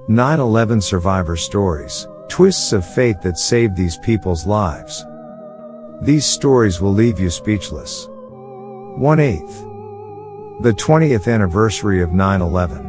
9/11 survivor stories, twists of fate that saved these people's lives. These stories will leave you speechless. 1/8. The 20th anniversary of 9/11.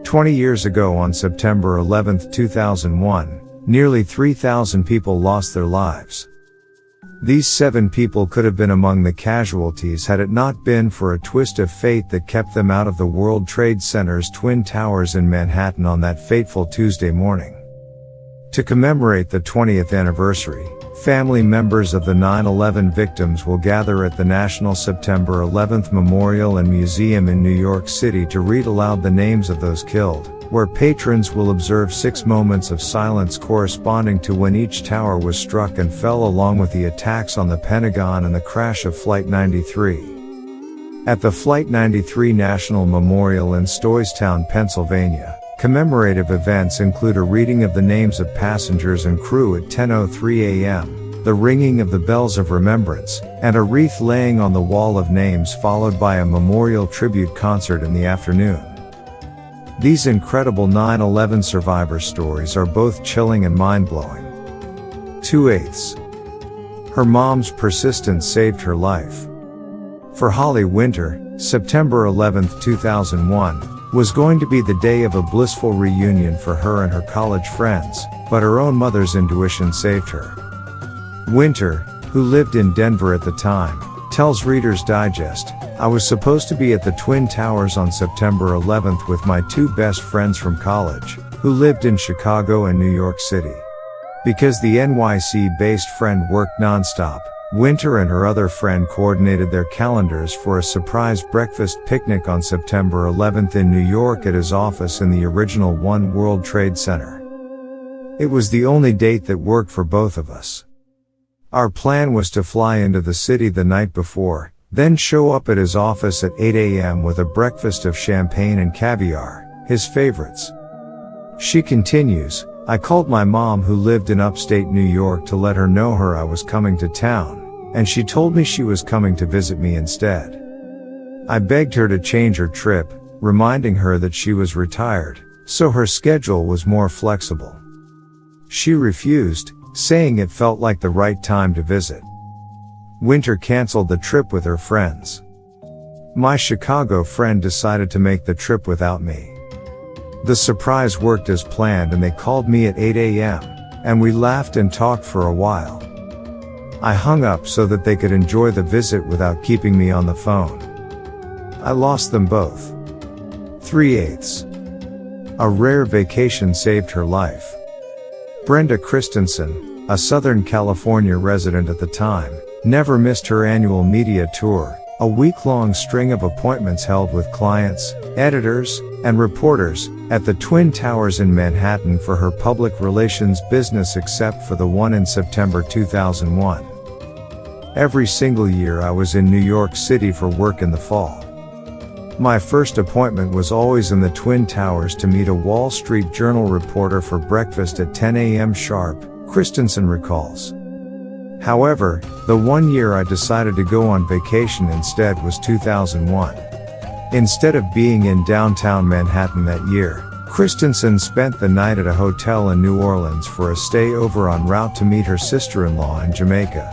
20 years ago on September 11, 2001, nearly 3,000 people lost their lives. These 7 people could have been among the casualties had it not been for a twist of fate that kept them out of the World Trade Center's Twin Towers in Manhattan on that fateful Tuesday morning. To commemorate the 20th anniversary, family members of the 9/11 victims will gather at the National September 11th Memorial and Museum in New York City to read aloud the names of those killed, where patrons will observe 6 moments of silence corresponding to when each tower was struck and fell, along with the attacks on the Pentagon and the crash of Flight 93. At the Flight 93 National Memorial in Stoystown, Pennsylvania, commemorative events include a reading of the names of passengers and crew at 10:03 a.m., the ringing of the bells of remembrance, and a wreath laying on the wall of names, followed by a memorial tribute concert in the afternoon. These incredible 9/11 survivor stories are both chilling and mind-blowing. 2/8. Her mom's persistence saved her life. For Holly Winter, September 11, 2001, was going to be the day of a blissful reunion for her and her college friends, but her own mother's intuition saved her. Winter, who lived in Denver at the time, tells Reader's Digest, "I was supposed to be at the Twin Towers on September 11th with my 2 best friends from college, who lived in Chicago and New York City. Because the NYC-based friend worked nonstop, Winter and her other friend coordinated their calendars for a surprise breakfast picnic on September 11th in New York at his office in the original One World Trade Center. It was the only date that worked for both of us. Our plan was to fly into the city the night before, then show up at his office at 8 a.m. with a breakfast of champagne and caviar, his favorites." She continues, "I called my mom, who lived in upstate New York, to let her know I was coming to town, and she told me she was coming to visit me instead. I begged her to change her trip, reminding her that she was retired, so her schedule was more flexible. She refused, saying it felt like the right time to visit. Winter canceled the trip with her friends. My Chicago friend decided to make the trip without me. The surprise worked as planned, and they called me at 8 a.m., and we laughed and talked for a while. I hung up so that they could enjoy the visit without keeping me on the phone. I lost them both." 3/8. A rare vacation saved her life. Brenda Christensen, a Southern California resident at the time, never missed her annual media tour, a week-long string of appointments held with clients, editors, and reporters at the Twin Towers in Manhattan for her public relations business, except for the one in September 2001. "Every single year I was in New York City for work in the fall. My first appointment was always in the Twin Towers to meet a Wall Street Journal reporter for breakfast at 10 a.m. sharp," Christensen recalls. However, the one year I decided to go on vacation instead was 2001. Instead of being in downtown Manhattan that year, Christensen spent the night at a hotel in New Orleans for a stay over en route to meet her sister-in-law in Jamaica.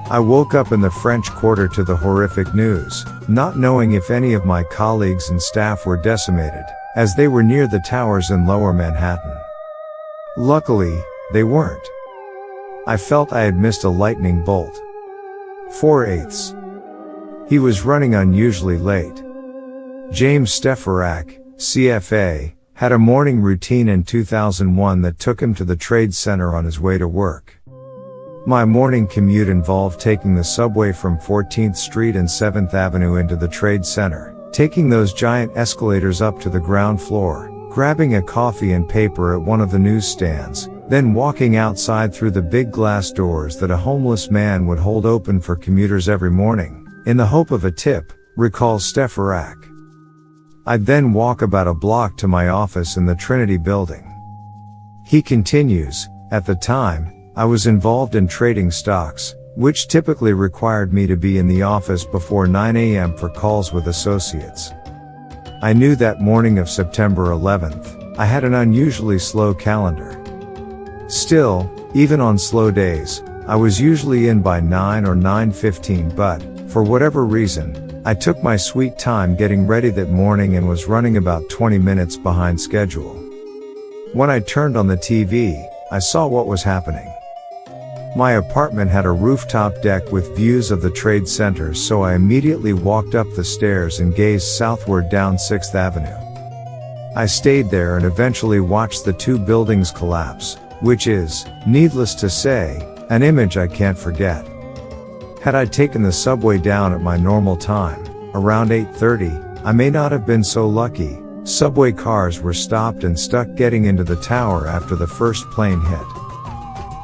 I woke up in the French Quarter to the horrific news, not knowing if any of my colleagues and staff were decimated, as they were near the towers in Lower Manhattan. Luckily, they weren't. I felt I had missed a lightning bolt. 4/8. He was running unusually late. James Stefarak, CFA, had a morning routine in 2001 that took him to the Trade Center on his way to work. My morning commute involved taking the subway from 14th Street and 7th Avenue into the Trade Center, taking those giant escalators up to the ground floor, grabbing a coffee and paper at one of the newsstands, then walking outside through the big glass doors that a homeless man would hold open for commuters every morning, in the hope of a tip, recalls Stefarak. I'd then walk about a block to my office in the Trinity building. He continues, "At the time, I was involved in trading stocks, which typically required me to be in the office before 9 a.m. for calls with associates. I knew that morning of September 11th, I had an unusually slow calendar. Still, even on slow days, I was usually in by 9 or 9:15, but, for whatever reason, I took my sweet time getting ready that morning and was running about 20 minutes behind schedule. When I turned on the TV, I saw what was happening. My apartment had a rooftop deck with views of the trade centers, so I immediately walked up the stairs and gazed southward down 6th Avenue. I stayed there and eventually watched the two buildings collapse, which is, needless to say, an image I can't forget. Had I taken the subway down at my normal time, around 8:30, I may not have been so lucky. Subway cars were stopped and stuck getting into the tower after the first plane hit.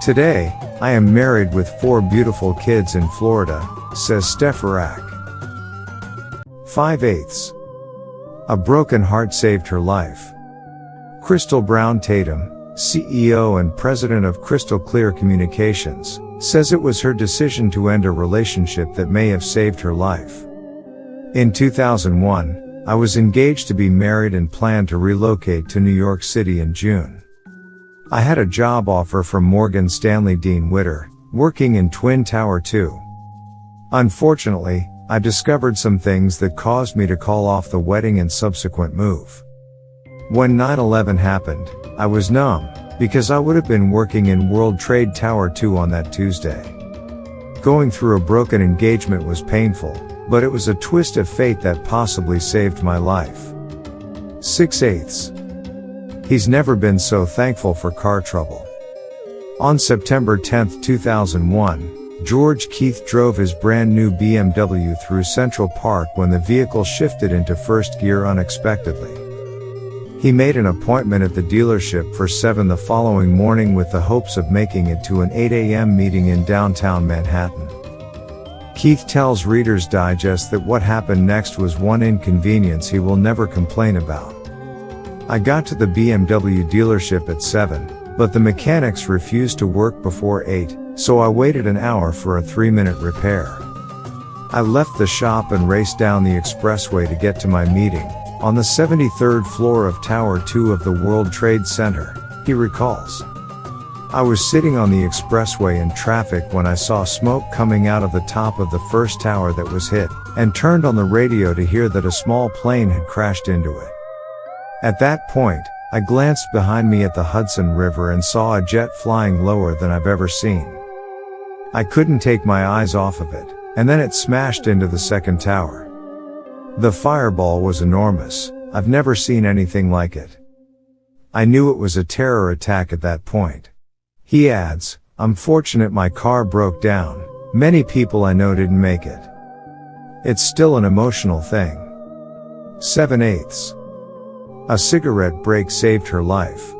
Today, I am married with 4 beautiful kids in Florida, says Steph Rack. 5/8. A broken heart saved her life. Crystal Brown Tatum, CEO and president of Crystal Clear Communications, says it was her decision to end a relationship that may have saved her life. In 2001, I was engaged to be married and planned to relocate to New York City in June. I had a job offer from Morgan Stanley Dean Witter, working in Twin Tower 2. Unfortunately, I discovered some things that caused me to call off the wedding and subsequent move. When 9/11 happened, I was numb, because I would have been working in World Trade Tower 2 on that Tuesday. Going through a broken engagement was painful, but it was a twist of fate that possibly saved my life. 6/8. He's never been so thankful for car trouble. On September 10, 2001, George Keith drove his brand new BMW through Central Park when the vehicle shifted into first gear unexpectedly. He made an appointment at the dealership for 7 the following morning with the hopes of making it to an 8 a.m. meeting in downtown Manhattan. Keith tells Reader's Digest that what happened next was one inconvenience he will never complain about. I got to the BMW dealership at 7, but the mechanics refused to work before 8, so I waited an hour for a 3-minute repair. I left the shop and raced down the expressway to get to my meeting, on the 73rd floor of Tower 2 of the World Trade Center, he recalls. I was sitting on the expressway in traffic when I saw smoke coming out of the top of the first tower that was hit, and turned on the radio to hear that a small plane had crashed into it. At that point, I glanced behind me at the Hudson River and saw a jet flying lower than I've ever seen. I couldn't take my eyes off of it, and then it smashed into the second tower. The fireball was enormous. I've never seen anything like it. I knew it was a terror attack at that point. He adds, I'm fortunate my car broke down. Many people I know didn't make it. It's still an emotional thing. 7/8. A cigarette break saved her life.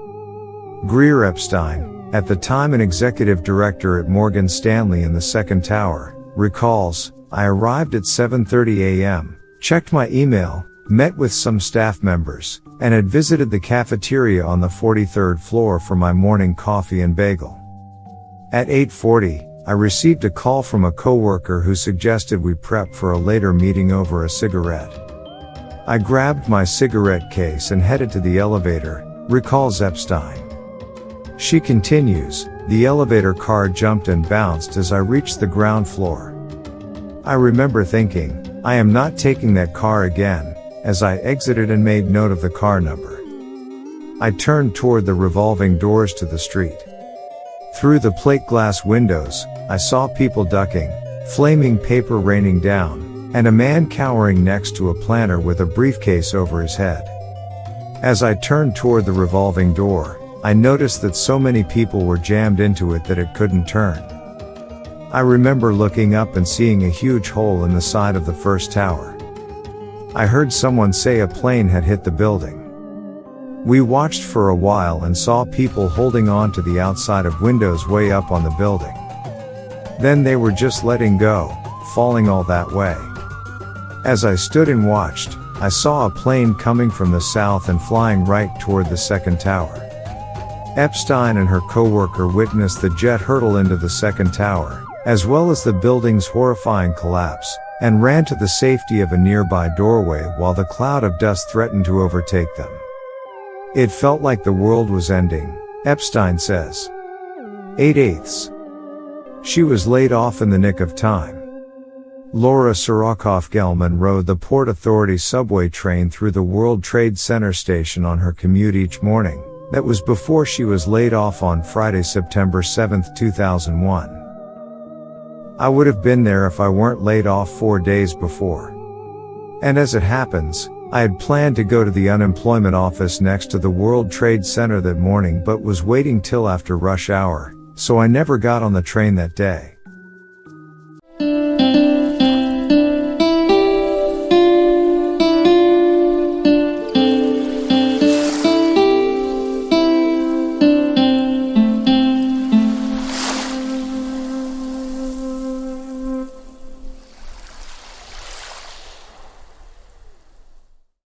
Greer Epstein, at the time an executive director at Morgan Stanley in the second tower, recalls, I arrived at 7:30 a.m., checked my email, met with some staff members, and had visited the cafeteria on the 43rd floor for my morning coffee and bagel. At 8:40, I received a call from a coworker who suggested we prep for a later meeting over a cigarette. I grabbed my cigarette case and headed to the elevator, recalls Epstein. She continues, the elevator car jumped and bounced as I reached the ground floor. I remember thinking, I am not taking that car again, as I exited and made note of the car number. I turned toward the revolving doors to the street. Through the plate glass windows, I saw people ducking, flaming paper raining down, and a man cowering next to a planter with a briefcase over his head. As I turned toward the revolving door, I noticed that so many people were jammed into it that it couldn't turn. I remember looking up and seeing a huge hole in the side of the first tower. I heard someone say a plane had hit the building. We watched for a while and saw people holding on to the outside of windows way up on the building. Then they were just letting go, falling all that way. As I stood and watched, I saw a plane coming from the south and flying right toward the second tower. Epstein and her coworker witnessed the jet hurtle into the second tower, as well as the building's horrifying collapse, and ran to the safety of a nearby doorway while the cloud of dust threatened to overtake them. It felt like the world was ending, Epstein says. 8/8. She was laid off in the nick of time. Laura Sorokoff-Gelman rode the Port Authority subway train through the World Trade Center station on her commute each morning. That was before she was laid off on Friday, September 7, 2001. I would have been there if I weren't laid off 4 days before. And as it happens, I had planned to go to the unemployment office next to the World Trade Center that morning but was waiting till after rush hour, so I never got on the train that day.